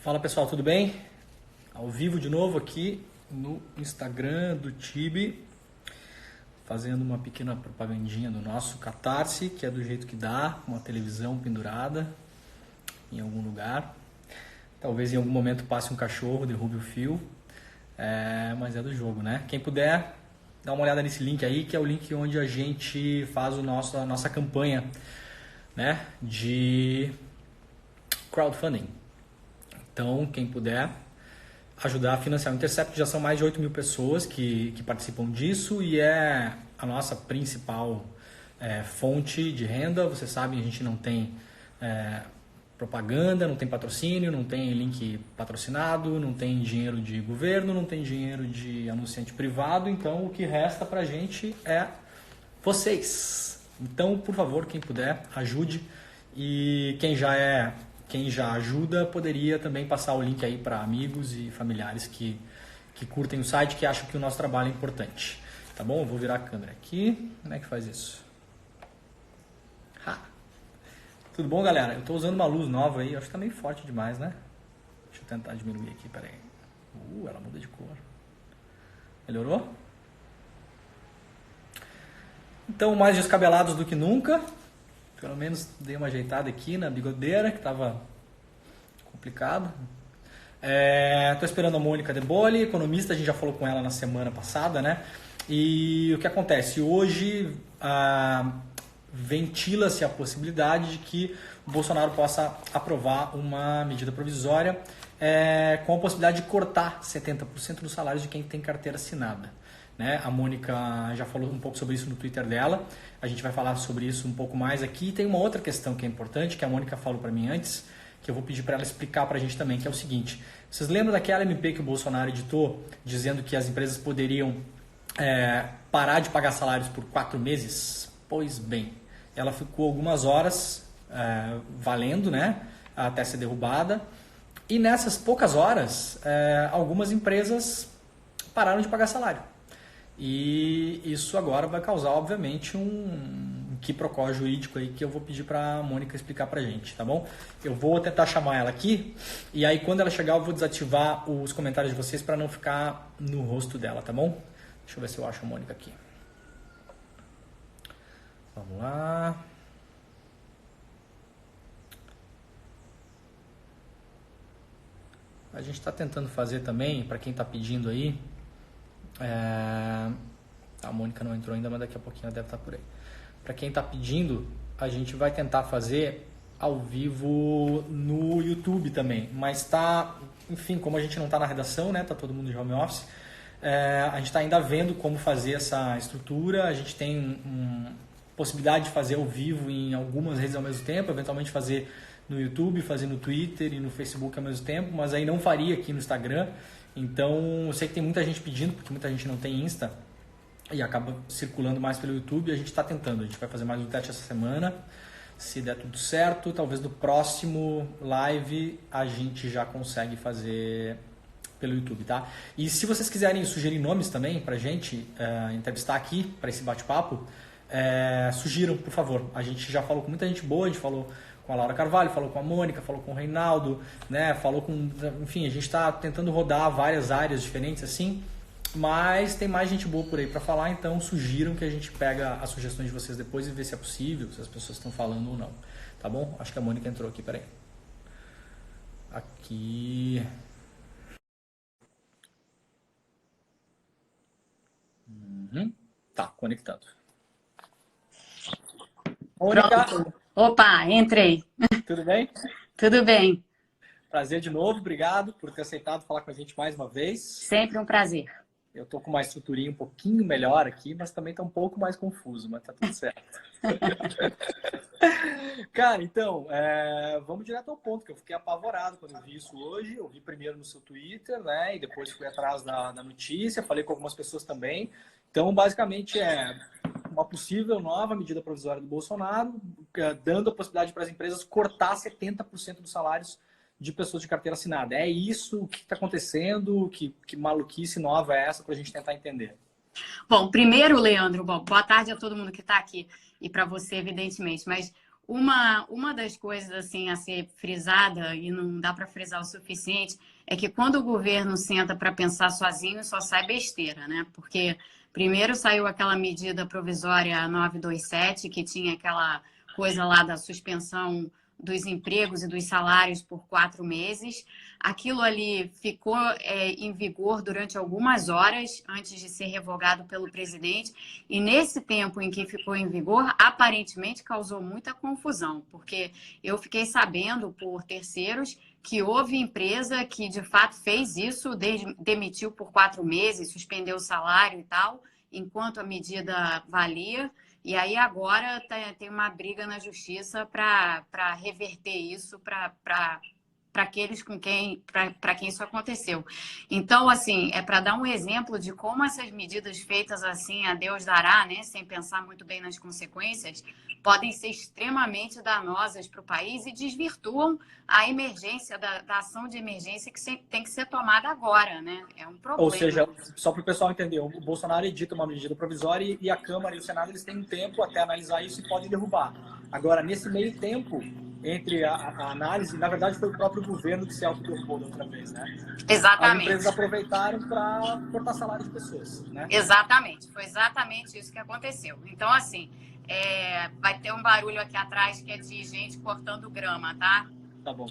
Fala pessoal, tudo bem? Ao vivo de novo aqui no Instagram do Tibi, fazendo uma pequena propagandinha do nosso Catarse, que é do jeito que dá, uma televisão pendurada em algum lugar. Talvez em algum momento passe um cachorro, derrube o fio, mas é do jogo, né? Quem puder, dá uma olhada nesse link aí, que é o link onde a gente faz a nossa campanha, né, de crowdfunding. Então, quem puder ajudar a financiar o Intercept, já são mais de 8 mil pessoas que participam disso e é a nossa principal fonte de renda. Vocês sabem, a gente não tem propaganda, não tem patrocínio, não tem link patrocinado, não tem dinheiro de governo, não tem dinheiro de anunciante privado, então o que resta pra gente é vocês. Então, por favor, quem puder, ajude, e quem já ajuda poderia também passar o link aí para amigos e familiares que curtem o site, que acham que o nosso trabalho é importante. Tá bom? Eu vou virar a câmera aqui. Como é que faz isso? Tudo bom, galera? Eu estou usando uma luz nova aí. Acho que tá meio forte demais, né? Deixa eu tentar diminuir aqui, peraí. Ela muda de cor. Melhorou? Então, mais descabelados do que nunca. Pelo menos dei uma ajeitada aqui na bigodeira, que estava complicado. Estou esperando a Mônica De Bolle, economista, a gente já falou com ela na semana passada, né? E o que acontece? Hoje ventila-se a possibilidade de que o Bolsonaro possa aprovar uma medida provisória com a possibilidade de cortar 70% dos salários de quem tem carteira assinada. Né? A Mônica já falou um pouco sobre isso no Twitter dela, a gente vai falar sobre isso um pouco mais aqui. E tem uma outra questão que é importante, que a Mônica falou para mim antes, que eu vou pedir para ela explicar para a gente também, que é o seguinte: vocês lembram daquela MP que o Bolsonaro editou, dizendo que as empresas poderiam parar de pagar salários por 4 meses? Pois bem, ela ficou algumas horas valendo, né, até ser derrubada, e nessas poucas horas, algumas empresas pararam de pagar salário. E isso agora vai causar, obviamente, um quiprocó jurídico aí que eu vou pedir para a Mônica explicar para a gente, tá bom? Eu vou tentar chamar ela aqui e aí quando ela chegar eu vou desativar os comentários de vocês para não ficar no rosto dela, tá bom? Deixa eu ver se eu acho a Mônica aqui. Vamos lá. A gente está tentando fazer também, para quem está pedindo aí, a Mônica não entrou ainda, mas daqui a pouquinho ela deve estar por aí. Para quem está pedindo, a gente vai tentar fazer ao vivo no YouTube também, mas tá, enfim, como a gente não está na redação, né, tá todo mundo de home office, a gente está ainda vendo como fazer essa estrutura. A gente tem possibilidade de fazer ao vivo em algumas redes ao mesmo tempo, eventualmente fazer no YouTube, fazer no Twitter e no Facebook ao mesmo tempo, mas aí não faria aqui no Instagram. Então, eu sei que tem muita gente pedindo, porque muita gente não tem Insta e acaba circulando mais pelo YouTube. A gente está tentando, a gente vai fazer mais um teste essa semana. Se der tudo certo, talvez no próximo live a gente já consegue fazer pelo YouTube, tá? E se vocês quiserem sugerir nomes também pra gente entrevistar aqui para esse bate-papo, sugiram, por favor. A gente já falou com muita gente boa, a gente falou com a Laura Carvalho, falou com a Mônica, falou com o Reinaldo, né? Falou com... Enfim, a gente está tentando rodar várias áreas diferentes assim, mas tem mais gente boa por aí para falar, então sugiram que a gente pega as sugestões de vocês depois e vê se é possível, se as pessoas estão falando ou não, tá bom? Acho que a Mônica entrou aqui, peraí. Aqui... Tá, conectando. Mônica, Pronto. Opa, entrei. tudo bem? Tudo bem. Prazer de novo, obrigado por ter aceitado falar com a gente mais uma vez. Sempre um prazer. Eu tô com uma estruturinha um pouquinho melhor aqui, mas também tá um pouco mais confuso, mas tá tudo certo. Cara, então, vamos direto ao ponto, que eu fiquei apavorado quando eu vi isso hoje. Eu vi primeiro no seu Twitter, né, e depois fui atrás da notícia, falei com algumas pessoas também. Então, basicamente, uma possível nova medida provisória do Bolsonaro, dando a possibilidade para as empresas cortar 70% dos salários de pessoas de carteira assinada. É isso? O que está acontecendo? Que maluquice nova é essa para a gente tentar entender? Bom, primeiro, Leandro, boa tarde a todo mundo que está aqui e para você, evidentemente, mas uma das coisas assim a ser frisada, e não dá para frisar o suficiente, é que quando o governo senta para pensar sozinho, só sai besteira, né? Porque primeiro saiu aquela medida provisória 927, que tinha aquela coisa lá da suspensão dos empregos e dos salários por 4 meses. Aquilo ali ficou em vigor durante algumas horas antes de ser revogado pelo presidente. E nesse tempo em que ficou em vigor, aparentemente causou muita confusão, porque eu fiquei sabendo por terceiros que houve empresa que de fato fez isso, demitiu por 4 meses, suspendeu o salário e tal, enquanto a medida valia. E aí agora tem uma briga na justiça para reverter isso para aqueles para quem isso aconteceu. Então, assim, é para dar um exemplo de como essas medidas feitas assim, a Deus dará, né, sem pensar muito bem nas consequências, podem ser extremamente danosas para o país e desvirtuam a emergência, da ação de emergência que tem que ser tomada agora, né? É um problema. Ou seja, só para o pessoal entender, o Bolsonaro edita uma medida provisória e a Câmara e o Senado eles têm um tempo até analisar isso e podem derrubar. Agora, nesse meio tempo, entre a análise, na verdade foi o próprio governo que se autoderrubou da outra vez, né? Exatamente. As empresas aproveitaram para cortar salário de pessoas, né? Exatamente, foi exatamente isso que aconteceu. Então, assim, vai ter um barulho aqui atrás que é de gente cortando grama, tá? Tá bom.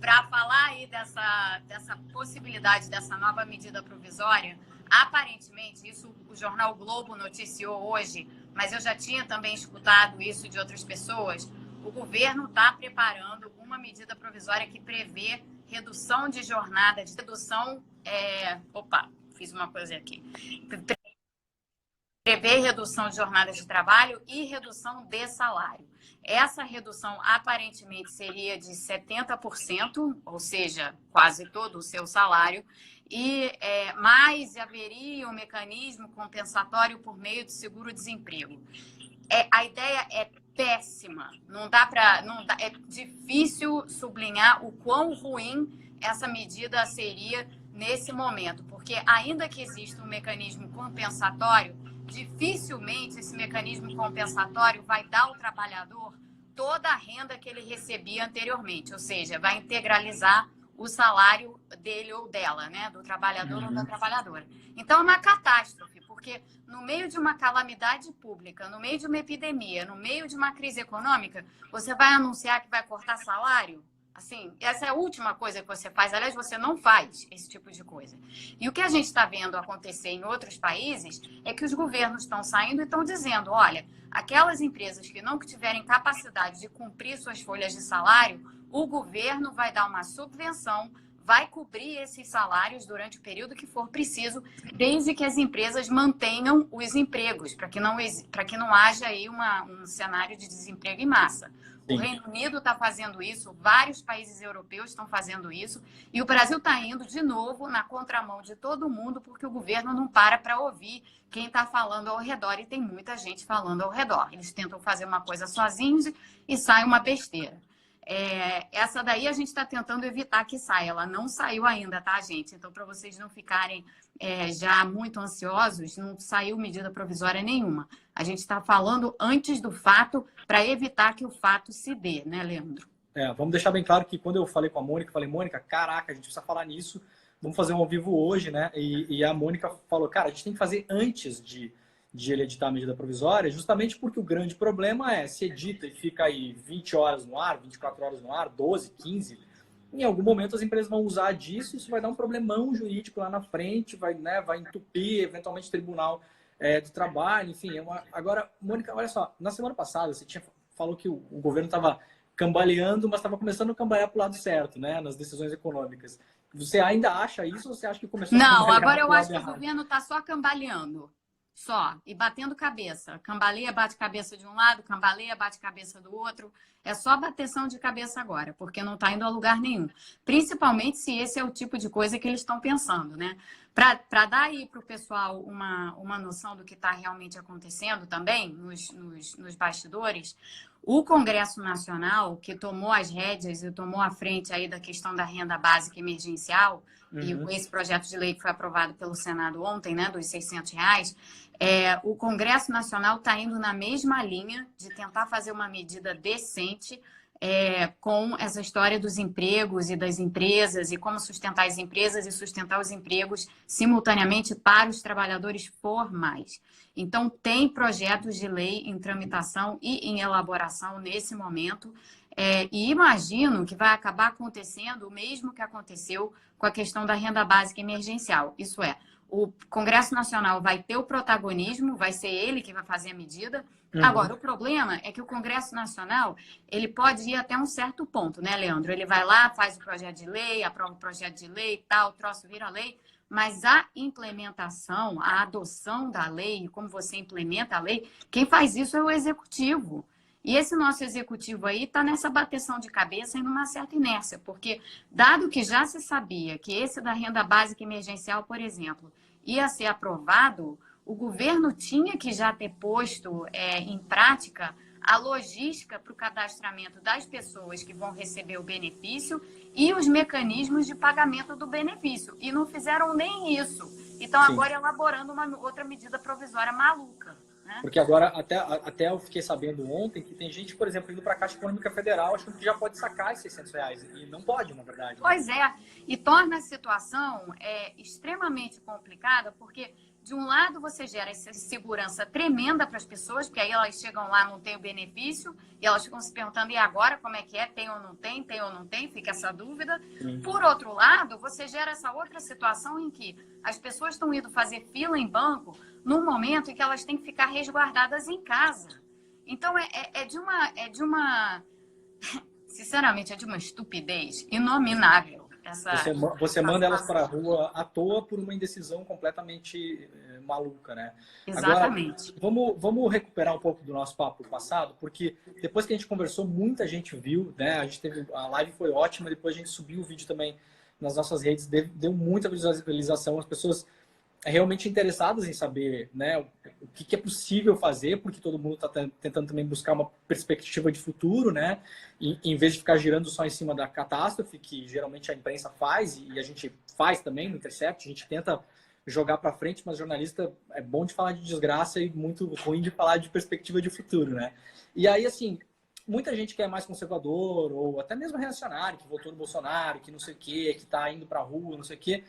Para falar aí dessa possibilidade dessa nova medida provisória, aparentemente, isso o jornal Globo noticiou hoje, mas eu já tinha também escutado isso de outras pessoas, o governo está preparando uma medida provisória que prevê redução de jornada, fiz uma coisa aqui. Prevê redução de jornada de trabalho e redução de salário. Essa redução aparentemente seria de 70%, ou seja, quase todo o seu salário, mas haveria um mecanismo compensatório por meio de seguro-desemprego. A ideia é péssima, é difícil sublinhar o quão ruim essa medida seria nesse momento, porque ainda que exista um mecanismo compensatório, dificilmente esse mecanismo compensatório vai dar ao trabalhador toda a renda que ele recebia anteriormente, ou seja, vai integralizar o salário dele ou dela, né, do trabalhador ou da trabalhadora. Então, é uma catástrofe, porque no meio de uma calamidade pública, no meio de uma epidemia, no meio de uma crise econômica, você vai anunciar que vai cortar salário? Assim, essa é a última coisa que você faz. Aliás, você não faz esse tipo de coisa. E o que a gente está vendo acontecer em outros países é que os governos estão saindo e estão dizendo, olha, aquelas empresas que não tiverem capacidade de cumprir suas folhas de salário, o governo vai dar uma subvenção, vai cobrir esses salários durante o período que for preciso, desde que as empresas mantenham os empregos, para que não haja aí um cenário de desemprego em massa. O Reino Unido está fazendo isso, vários países europeus estão fazendo isso, e o Brasil está indo de novo na contramão de todo mundo, porque o governo não para ouvir quem está falando ao redor, e tem muita gente falando ao redor. Eles tentam fazer uma coisa sozinhos e sai uma besteira. Essa daí a gente está tentando evitar que saia. Ela não saiu ainda, tá, gente? Então, para vocês não ficarem já muito ansiosos, não saiu medida provisória nenhuma. A gente está falando antes do fato para evitar que o fato se dê, né, Leandro? Vamos deixar bem claro que quando eu falei com a Mônica, falei, Mônica, caraca, a gente precisa falar nisso, vamos fazer um ao vivo hoje, né? E a Mônica falou, cara, a gente tem que fazer antes de ele editar a medida provisória, justamente porque o grande problema é se edita e fica aí 20 horas no ar, 24 horas no ar, 12, 15, em algum momento as empresas vão usar disso, isso vai dar um problemão jurídico lá na frente, vai entupir, eventualmente, tribunal do trabalho, enfim. Agora, Mônica, olha só, na semana passada você falou que o governo estava cambaleando, mas estava começando a cambalear para o lado certo, né, nas decisões econômicas. Você ainda acha isso ou você acha que começou a cambalear? Não, agora eu acho que o governo está só cambaleando. Só, e batendo cabeça. Cambaleia, bate cabeça de um lado, cambaleia, bate cabeça do outro. É só bateção de cabeça agora, porque não está indo a lugar nenhum. Principalmente se esse é o tipo de coisa que eles estão pensando, né? Para dar aí para o pessoal uma noção do que está realmente acontecendo também nos bastidores, O Congresso Nacional, que tomou as rédeas e tomou a frente aí da questão da renda básica emergencial, e esse projeto de lei que foi aprovado pelo Senado ontem, né, dos R$ 600, o Congresso Nacional está indo na mesma linha de tentar fazer uma medida decente com essa história dos empregos e das empresas e como sustentar as empresas e sustentar os empregos simultaneamente para os trabalhadores formais. Então, tem projetos de lei em tramitação e em elaboração nesse momento, e imagino que vai acabar acontecendo o mesmo que aconteceu com a questão da renda básica emergencial. Isso é, o Congresso Nacional vai ter o protagonismo, vai ser ele que vai fazer a medida. Agora, o problema é que o Congresso Nacional, ele pode ir até um certo ponto, né, Leandro? Ele vai lá, faz o projeto de lei, aprova o projeto de lei, tal, o troço vira lei, mas a implementação, a adoção da lei, como você implementa a lei, quem faz isso é o Executivo. E esse nosso Executivo aí está nessa bateção de cabeça e numa certa inércia, porque dado que já se sabia que esse da renda básica emergencial, por exemplo, ia ser aprovado, o governo tinha que já ter posto em prática a logística para o cadastramento das pessoas que vão receber o benefício e os mecanismos de pagamento do benefício. E não fizeram nem isso. Estão agora elaborando uma outra medida provisória maluca. Porque agora, até eu fiquei sabendo ontem que tem gente, por exemplo, indo para a Caixa Econômica Federal achando que já pode sacar esses R$ 600. E não pode, na verdade. Né? Pois é. E torna a situação extremamente complicada, porque, de um lado, você gera essa segurança tremenda para as pessoas, porque aí elas chegam lá, não tem o benefício, e elas ficam se perguntando, e agora, como é que é? Tem ou não tem? Tem ou não tem? Fica essa dúvida. Por outro lado, você gera essa outra situação em que as pessoas estão indo fazer fila em banco num momento em que elas têm que ficar resguardadas em casa. Então, sinceramente, é de uma estupidez inominável. Você manda elas para a rua à toa por uma indecisão completamente maluca, né? Exatamente. Agora, vamos recuperar um pouco do nosso papo passado, porque depois que a gente conversou, muita gente viu, né? A live foi ótima, depois a gente subiu o vídeo também nas nossas redes, deu muita visualização, as pessoas realmente interessadas em saber, né, o que é possível fazer, porque todo mundo está tentando também buscar uma perspectiva de futuro, né, em vez de ficar girando só em cima da catástrofe, que geralmente a imprensa faz, e a gente faz também no Intercept, a gente tenta jogar para frente, mas jornalista é bom de falar de desgraça e muito ruim de falar de perspectiva de futuro, né. E aí, assim, muita gente que é mais conservador, ou até mesmo reacionário, que votou no Bolsonaro, que não sei o quê, que está indo para a rua, não sei o quê,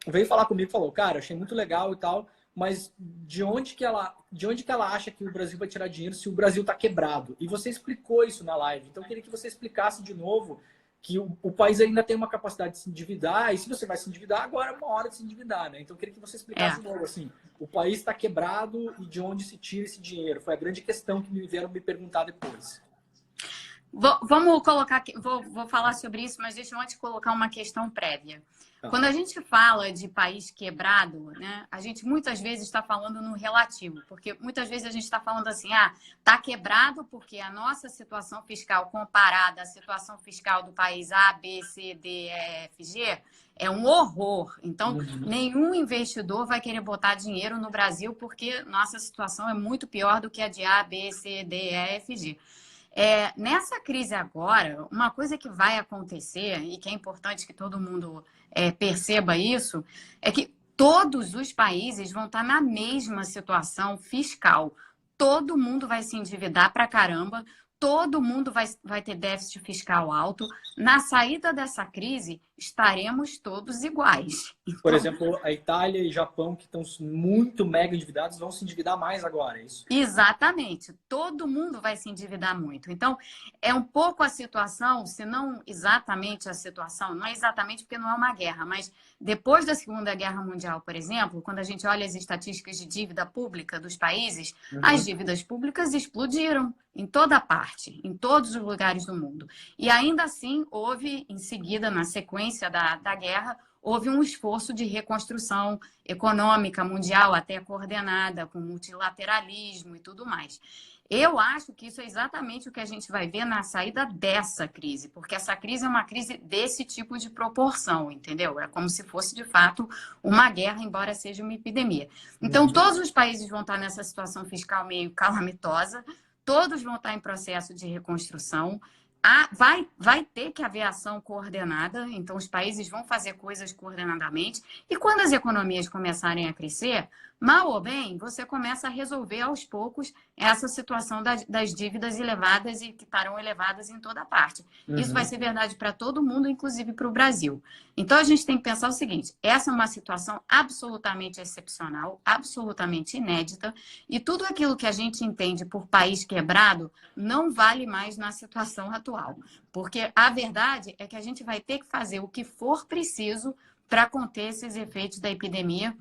veio falar comigo e falou, cara, achei muito legal e tal, mas de onde que ela acha que o Brasil vai tirar dinheiro se o Brasil está quebrado? E você explicou isso na live. Então, eu queria que você explicasse de novo que o país ainda tem uma capacidade de se endividar, e se você vai se endividar, agora é uma hora de se endividar, né? Então, eu queria que você explicasse de novo, assim, o país está quebrado e de onde se tira esse dinheiro? Foi a grande questão que me vieram me perguntar depois. Vamos colocar aqui, vou falar sobre isso, mas deixa eu antes colocar uma questão prévia. Quando a gente fala de país quebrado, né, a gente muitas vezes está falando no relativo, porque muitas vezes a gente está falando assim, está quebrado porque a nossa situação fiscal comparada à situação fiscal do país A, B, C, D, E, F, G é um horror. Então, nenhum investidor vai querer botar dinheiro no Brasil porque nossa situação é muito pior do que a de A, B, C, D, E, F, G. Nessa crise agora, uma coisa que vai acontecer, e que é importante que todo mundo perceba isso, é que todos os países vão estar na mesma situação fiscal. Todo mundo vai se endividar pra caramba, todo mundo vai ter déficit fiscal alto. Na saída dessa crise, estaremos todos iguais. Então, por exemplo, a Itália e Japão, que estão muito mega endividados, vão se endividar mais agora, é isso? Exatamente. Todo mundo vai se endividar muito. Então, é um pouco a situação, se não exatamente a situação, não é exatamente porque não é uma guerra, mas depois da Segunda Guerra Mundial, por exemplo, quando a gente olha as estatísticas de dívida pública dos países, as dívidas públicas explodiram em toda parte, em todos os lugares do mundo. E ainda assim, houve, em seguida, na sequência da guerra, houve um esforço de reconstrução econômica mundial, até coordenada, com multilateralismo e tudo mais. Eu acho que isso é exatamente o que a gente vai ver na saída dessa crise, porque essa crise é uma crise desse tipo de proporção, entendeu? É como se fosse, de fato, uma guerra, embora seja uma epidemia. Então, todos os países vão estar nessa situação fiscal meio calamitosa, todos vão estar em processo de reconstrução. Vai ter que haver ação coordenada, então os países vão fazer coisas coordenadamente. E quando as economias começarem a crescer, mal ou bem, você começa a resolver aos poucos essa situação das dívidas elevadas e que estarão elevadas em toda parte. Isso vai ser verdade para todo mundo, inclusive para o Brasil. Então a gente tem que pensar o seguinte: essa é uma situação absolutamente excepcional, absolutamente inédita, e tudo aquilo que a gente entende por país quebrado não vale mais na situação atual. Porque a verdade é que a gente vai ter que fazer o que for preciso para conter esses efeitos da epidemia,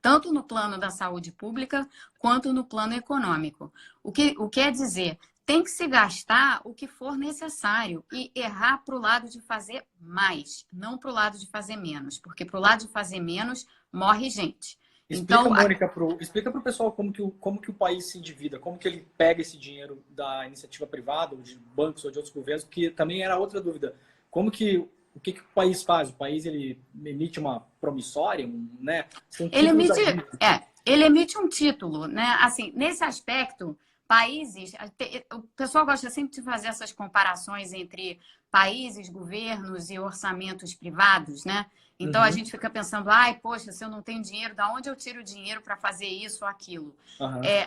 tanto no plano da saúde pública quanto no plano econômico. O que quer dizer, tem que se gastar o que for necessário e errar para o lado de fazer mais, não para o lado de fazer menos, porque para o lado de fazer menos morre gente. Explica, Então, Mônica, explica para o pessoal como que o país se endivida, como que ele pega esse dinheiro da iniciativa privada, ou de bancos ou de outros governos, porque também era outra dúvida. O que o país faz? O país ele emite uma promissória, né? São títulos ele emite um título, né? Assim, nesse aspecto, países, o pessoal gosta sempre de fazer essas comparações entre países, governos e orçamentos privados, né? Então a gente fica pensando, ai, poxa, se eu não tenho dinheiro, da onde eu tiro o dinheiro para fazer isso ou aquilo?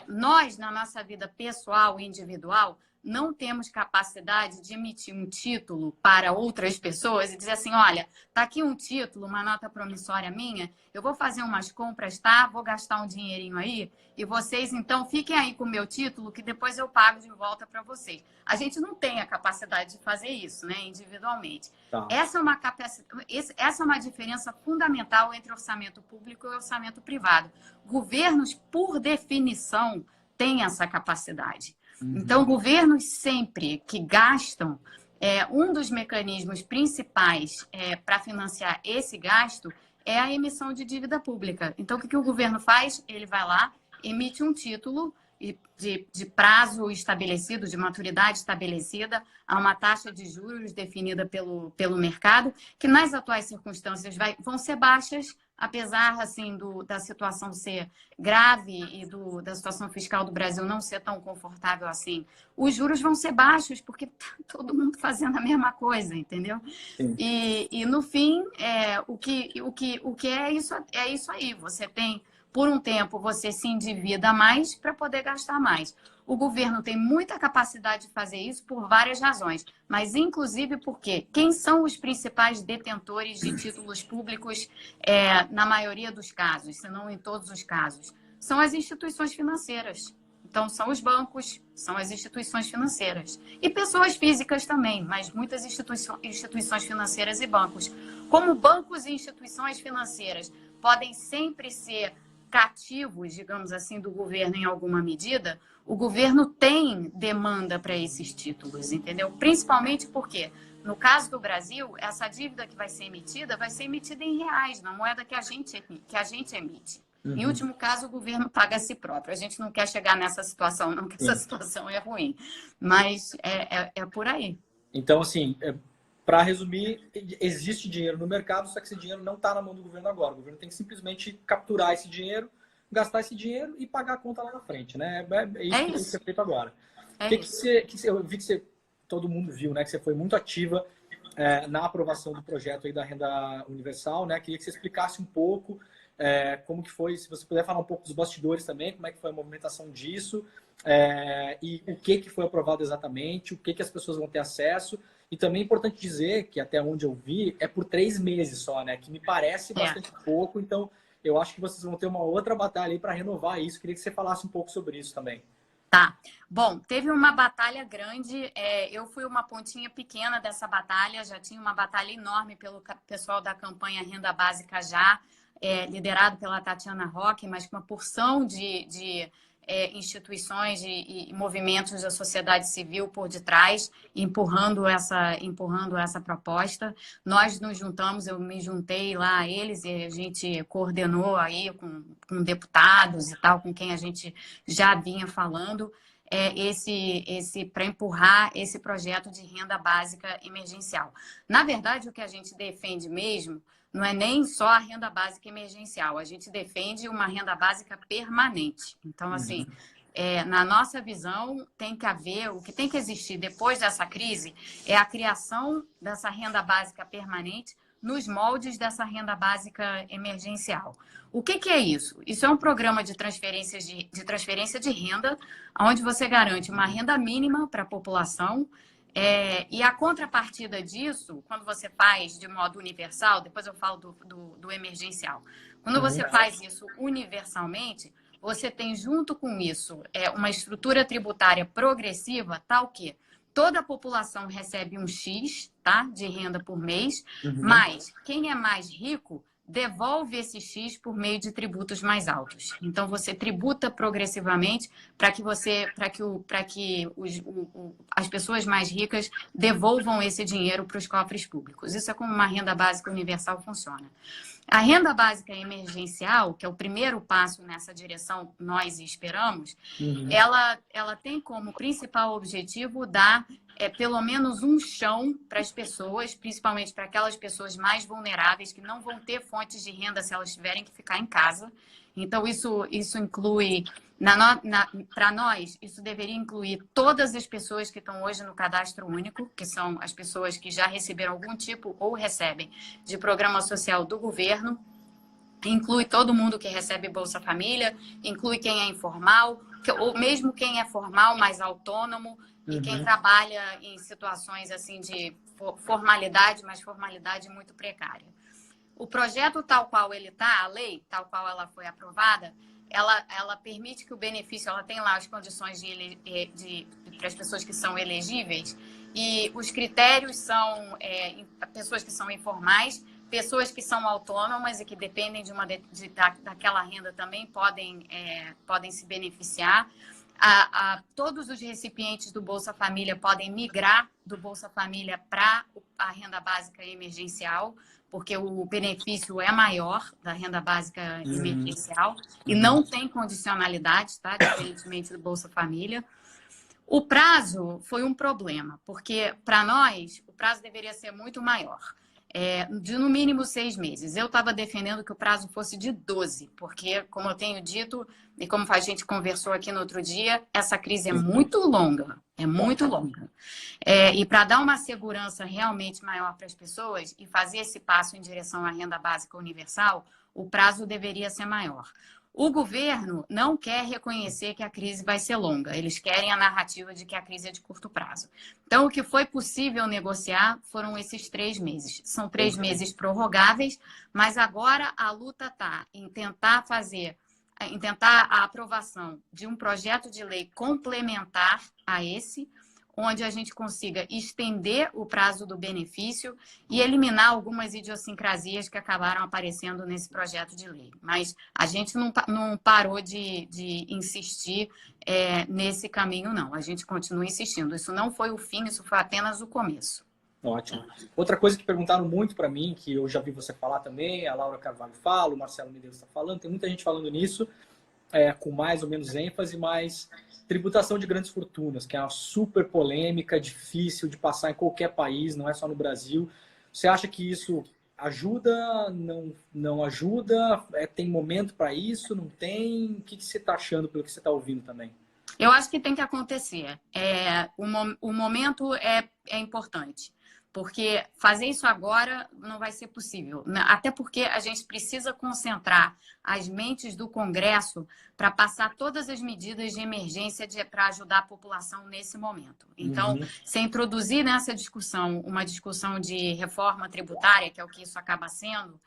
Nós, na nossa vida pessoal e individual, não temos capacidade de emitir um título para outras pessoas e dizer assim, olha, tá aqui um título, uma nota promissória minha, eu vou fazer umas compras, tá? Vou gastar um dinheirinho aí e vocês, então, fiquem aí com o meu título que depois eu pago de volta para vocês. A gente não tem a capacidade de fazer isso, né, individualmente. Tá. Essa é uma diferença fundamental entre orçamento público e orçamento privado. Governos, por definição, têm essa capacidade. Então, governos sempre que gastam, um dos mecanismos principais para financiar esse gasto é a emissão de dívida pública. Então, o que o governo faz? Ele vai lá, emite um título de prazo estabelecido, de maturidade estabelecida, a uma taxa de juros definida pelo mercado, que nas atuais circunstâncias vão ser baixas, apesar assim, da situação ser grave e da situação fiscal do Brasil não ser tão confortável assim. Os juros vão ser baixos porque tá todo mundo fazendo a mesma coisa, entendeu? E no fim, o que é isso aí. Você tem, por um tempo, você se endivida mais para poder gastar mais. O governo tem muita capacidade de fazer isso por várias razões, mas inclusive porque quem são os principais detentores de títulos públicos na maioria dos casos, se não em todos os casos? São as instituições financeiras. Então, são os bancos, são as instituições financeiras. E pessoas físicas também, mas muitas instituições financeiras e bancos. Como bancos e instituições financeiras podem sempre ser cativos, digamos assim, do governo em alguma medida, o governo tem demanda para esses títulos, entendeu? Principalmente porque, no caso do Brasil, essa dívida que vai ser emitida em reais, na moeda que a gente emite. Em último caso, o governo paga a si próprio. A gente não quer chegar nessa situação, não, que essa situação é ruim. Mas é por aí. Então, assim, para resumir, existe dinheiro no mercado, só que esse dinheiro não está na mão do governo agora. O governo tem que simplesmente capturar esse dinheiro, gastar esse dinheiro e pagar a conta lá na frente, né? É isso que tem que ser feito agora. Eu vi que todo mundo viu, né? Que você foi muito ativa na aprovação do projeto aí da renda universal, né? Queria que você explicasse um pouco como que foi, se você puder falar um pouco dos bastidores também, como é que foi a movimentação disso, e o que foi aprovado exatamente, o que as pessoas vão ter acesso. E também é importante dizer que, até onde eu vi, é por 3 meses só, né? Que me parece bastante pouco, então eu acho que vocês vão ter uma outra batalha aí para renovar isso. Queria que você falasse um pouco sobre isso também. Tá. Bom, teve uma batalha grande, eu fui uma pontinha pequena dessa batalha, já tinha uma batalha enorme pelo pessoal da campanha Renda Básica Já, liderado pela Tatiana Roque, mas com uma porção de instituições e movimentos da sociedade civil por detrás, empurrando essa proposta. Nós nos juntamos, eu me juntei lá a eles e a gente coordenou aí com deputados e tal, com quem a gente já vinha falando, para empurrar esse projeto de renda básica emergencial. Na verdade, o que a gente defende mesmo não é nem só a renda básica emergencial, a gente defende uma renda básica permanente. Então, assim, Na nossa visão, tem que haver, o que tem que existir depois dessa crise é a criação dessa renda básica permanente nos moldes dessa renda básica emergencial. O que é isso? Isso é um programa de transferência de renda, onde você garante uma renda mínima para a população, e a contrapartida disso, quando você faz de modo universal, depois eu falo do emergencial, quando você faz isso universalmente, você tem junto com isso uma estrutura tributária progressiva, tal que toda a população recebe um X, tá, de renda por mês, mas quem é mais rico devolve esse X por meio de tributos mais altos. Então, você tributa progressivamente para que as pessoas mais ricas devolvam esse dinheiro para os cofres públicos. Isso é como uma renda básica universal funciona. A renda básica emergencial, que é o primeiro passo nessa direção, nós esperamos, ela tem como principal objetivo dar pelo menos um chão para as pessoas, principalmente para aquelas pessoas mais vulneráveis que não vão ter fontes de renda se elas tiverem que ficar em casa. Então, isso inclui, para nós, isso deveria incluir todas as pessoas que estão hoje no cadastro único, que são as pessoas que já receberam algum tipo ou recebem de programa social do governo, inclui todo mundo que recebe Bolsa Família, inclui quem é informal, ou mesmo quem é formal, mas autônomo, e quem trabalha em situações assim de formalidade, mas formalidade muito precária. O projeto tal qual ele está, a lei tal qual ela foi aprovada, ela permite que o benefício, ela tem lá as condições para as pessoas que são elegíveis, e os critérios são pessoas que são informais, pessoas que são autônomas e que dependem daquela renda também podem se beneficiar. Todos os recipientes do Bolsa Família podem migrar do Bolsa Família para a renda básica emergencial, porque o benefício é maior da renda básica emergencial e não tem condicionalidade, tá? Diferentemente do Bolsa Família. O prazo foi um problema, porque para nós o prazo deveria ser muito maior. De no mínimo 6 meses. Eu estava defendendo que o prazo fosse de 12, porque, como eu tenho dito, e como a gente conversou aqui no outro dia, essa crise é muito longa, e para dar uma segurança realmente maior para as pessoas e fazer esse passo em direção à renda básica universal, o prazo deveria ser maior. O governo não quer reconhecer que a crise vai ser longa. Eles querem a narrativa de que a crise é de curto prazo. Então, o que foi possível negociar foram esses 3 meses. São 3 meses prorrogáveis, mas agora a luta está em tentar a aprovação de um projeto de lei complementar a esse, onde a gente consiga estender o prazo do benefício e eliminar algumas idiosincrasias que acabaram aparecendo nesse projeto de lei. Mas a gente não parou de insistir nesse caminho, não. A gente continua insistindo. Isso não foi o fim, isso foi apenas o começo. Ótimo. Outra coisa que perguntaram muito para mim, que eu já vi você falar também, a Laura Carvalho fala, o Marcelo Medeiros está falando, tem muita gente falando nisso, com mais ou menos ênfase, mas tributação de grandes fortunas, que é uma super polêmica, difícil de passar em qualquer país, não é só no Brasil. Você acha que isso ajuda, não ajuda? Tem momento para isso, não tem? O que você está achando pelo que você está ouvindo também? Eu acho que tem que acontecer. O momento é importante. Porque fazer isso agora não vai ser possível. Até porque a gente precisa concentrar as mentes do Congresso para passar todas as medidas de emergência para ajudar a população nesse momento. Então, se introduzir nessa discussão uma discussão de reforma tributária, que é o que isso acaba sendo,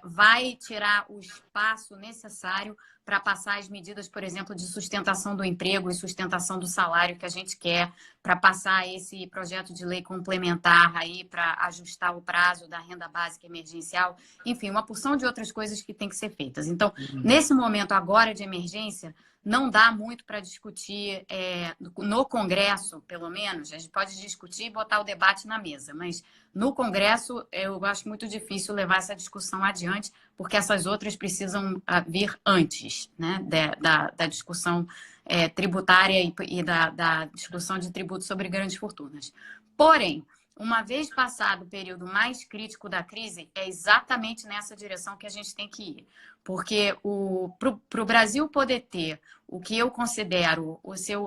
vai tirar o espaço necessário para passar as medidas, por exemplo, de sustentação do emprego e sustentação do salário que a gente quer, para passar esse projeto de lei complementar aí para ajustar o prazo da renda básica emergencial, enfim, uma porção de outras coisas que tem que ser feitas. Então, nesse momento agora de emergência, não dá muito para discutir no Congresso, pelo menos. A gente pode discutir e botar o debate na mesa, mas no Congresso eu acho muito difícil levar essa discussão adiante, porque essas outras precisam vir antes, né, da discussão tributária e da discussão de tributos sobre grandes fortunas. Porém, uma vez passado o período mais crítico da crise, é exatamente nessa direção que a gente tem que ir. Porque para o Brasil poder ter o que eu considero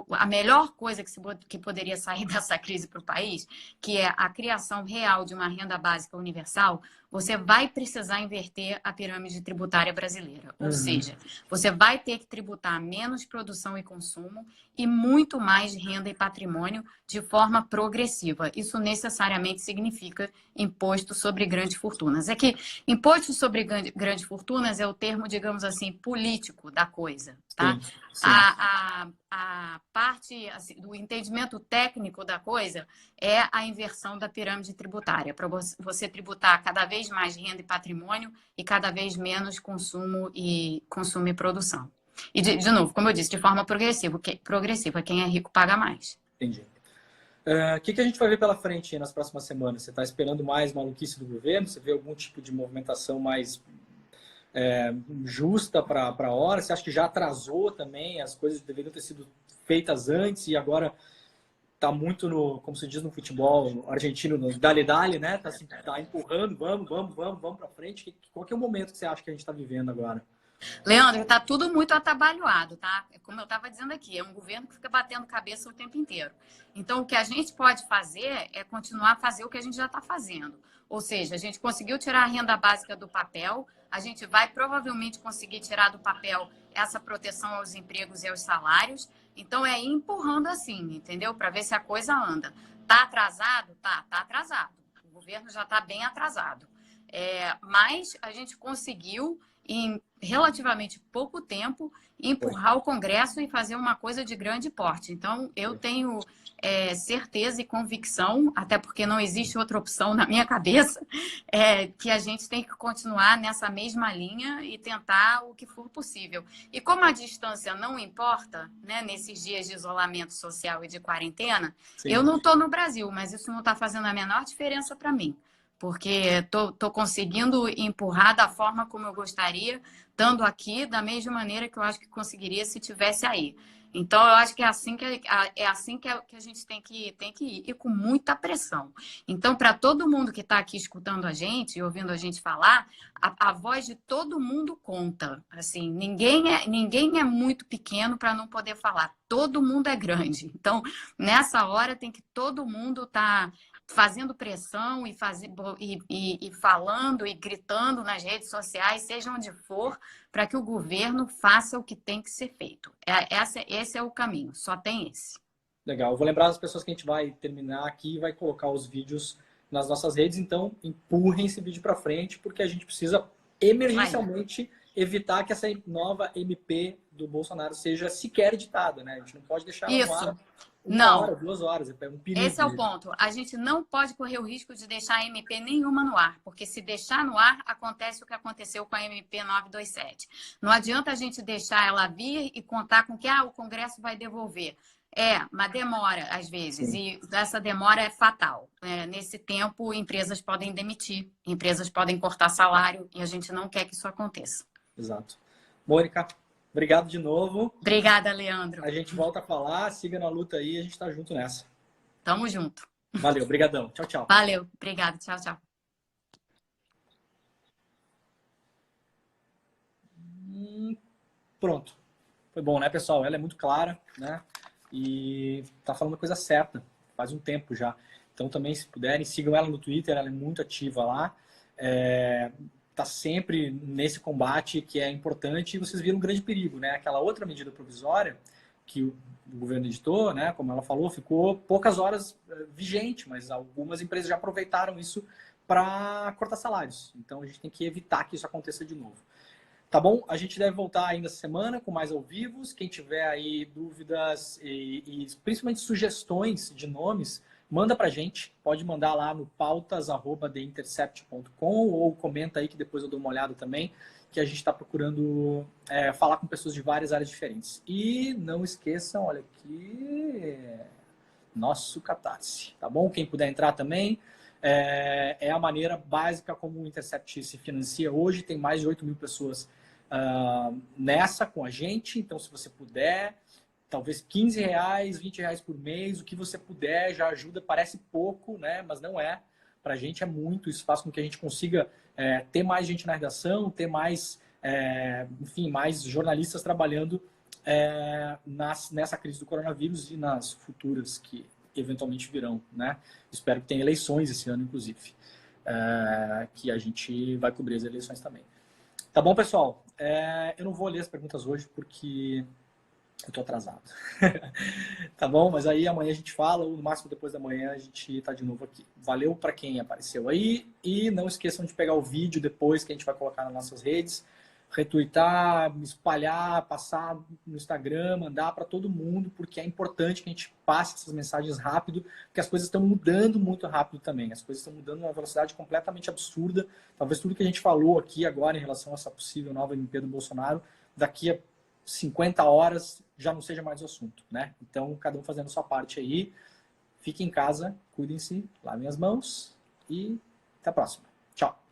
a melhor coisa que poderia sair dessa crise para o país, que é a criação real de uma renda básica universal, você vai precisar inverter a pirâmide tributária brasileira. Ou seja, você vai ter que tributar menos produção e consumo e muito mais renda e patrimônio de forma progressiva. Isso necessariamente significa imposto sobre grandes fortunas. É que imposto sobre grandes fortunas é o termo, digamos assim, político da coisa, tá? Sim, sim. A parte assim, do entendimento técnico da coisa é a inversão da pirâmide tributária, para você tributar cada vez mais renda e patrimônio e cada vez menos consumo e produção. E, de novo, como eu disse, de forma progressiva. Quem é rico paga mais. Entendi. O que a gente vai ver pela frente nas próximas semanas? Você está esperando mais maluquice do governo? Você vê algum tipo de movimentação mais justa para a hora? Você acha que já atrasou também? As coisas deveriam ter sido feitas antes e agora está muito no, como se diz no futebol argentino, no dale-dale, né? Tá empurrando, vamos para frente. Qual que é o momento que você acha que a gente está vivendo agora? Leandro, está tudo muito atabalhoado, tá? Como eu estava dizendo aqui, é um governo que fica batendo cabeça o tempo inteiro. Então, o que a gente pode fazer é continuar a fazer o que a gente já está fazendo. Ou seja, a gente conseguiu tirar a renda básica do papel, a gente vai provavelmente conseguir tirar do papel essa proteção aos empregos e aos salários. Então, é ir empurrando assim, entendeu? Para ver se a coisa anda. Tá atrasado? Tá atrasado. O governo já está bem atrasado. Mas a gente conseguiu, em relativamente pouco tempo, empurrar o Congresso e fazer uma coisa de grande porte. Então, eu tenho certeza e convicção, até porque não existe outra opção na minha cabeça, que a gente tem que continuar nessa mesma linha e tentar o que for possível. E como a distância não importa, né, nesses dias de isolamento social e de quarentena, sim, eu não estou no Brasil, mas isso não está fazendo a menor diferença para mim. Porque tô conseguindo empurrar da forma como eu gostaria, estando aqui, da mesma maneira que eu acho que conseguiria se tivesse aí. Então, eu acho que é assim que a gente tem que ir, e com muita pressão. Então, para todo mundo que está aqui escutando a gente e ouvindo a gente falar, a voz de todo mundo conta. Assim, ninguém é muito pequeno para não poder falar. Todo mundo é grande. Então, nessa hora, tem que todo mundo estar fazendo pressão e falando e gritando nas redes sociais, seja onde for, para que o governo faça o que tem que ser feito. Esse é o caminho, só tem esse. Legal. Eu vou lembrar as pessoas que a gente vai terminar aqui e vai colocar os vídeos nas nossas redes, então empurrem esse vídeo para frente, porque a gente precisa emergencialmente evitar que essa nova MP do Bolsonaro seja sequer editada, né? A gente não pode deixar ela no ar. Uma hora, 2 horas, é um perigo. Esse é o ponto. A gente não pode correr o risco de deixar a MP nenhuma no ar, porque se deixar no ar, acontece o que aconteceu com a MP 927. Não adianta a gente deixar ela vir e contar com que o Congresso vai devolver. Mas demora, às vezes, sim, e essa demora é fatal. Nesse tempo, empresas podem demitir, empresas podem cortar salário, e a gente não quer que isso aconteça. Exato. Mônica, obrigado de novo. Obrigada, Leandro. A gente volta a falar, siga na luta aí, a gente tá junto nessa. Tamo junto. Valeu, obrigadão. Tchau, tchau. Valeu, obrigado. Tchau, tchau. Pronto. Foi bom, né, pessoal? Ela é muito clara, né? E tá falando a coisa certa, faz um tempo já. Então também, se puderem, sigam ela no Twitter, ela é muito ativa lá. Tá sempre nesse combate que é importante, e vocês viram um grande perigo, né? Aquela outra medida provisória que o governo editou, né? Como ela falou, ficou poucas horas vigente, mas algumas empresas já aproveitaram isso para cortar salários. Então a gente tem que evitar que isso aconteça de novo. Tá bom? A gente deve voltar ainda essa semana com mais ao vivo. Quem tiver aí dúvidas e principalmente sugestões de nomes, manda pra gente. Pode mandar lá no pautas@theintercept.com ou comenta aí que depois eu dou uma olhada também, que a gente está procurando falar com pessoas de várias áreas diferentes. E não esqueçam, olha aqui, nosso Catarse, tá bom? Quem puder entrar também. É a maneira básica como o Intercept se financia hoje. Tem mais de 8 mil pessoas nessa com a gente. Então, se você puder, talvez R$15, R$20 por mês, o que você puder já ajuda. Parece pouco, né? Mas não é. Para a gente é muito. Isso faz com que a gente consiga ter mais gente na redação, ter mais, enfim, mais jornalistas trabalhando nessa crise do coronavírus e nas futuras que eventualmente virão, né? Espero que tenha eleições esse ano, inclusive, que a gente vai cobrir as eleições também. Tá bom, pessoal? Eu não vou ler as perguntas hoje porque eu tô atrasado. Tá bom? Mas aí amanhã a gente fala, ou no máximo depois da manhã a gente tá de novo aqui. Valeu para quem apareceu aí e não esqueçam de pegar o vídeo depois que a gente vai colocar nas nossas redes, retweetar, espalhar, passar no Instagram, mandar para todo mundo, porque é importante que a gente passe essas mensagens rápido, porque as coisas estão mudando muito rápido também. As coisas estão mudando numa velocidade completamente absurda. Talvez tudo que a gente falou aqui agora em relação a essa possível nova MP do Bolsonaro, daqui a 50 horas já não seja mais o assunto, né? Então, cada um fazendo a sua parte aí. Fiquem em casa, cuidem-se, lavem as mãos e até a próxima. Tchau!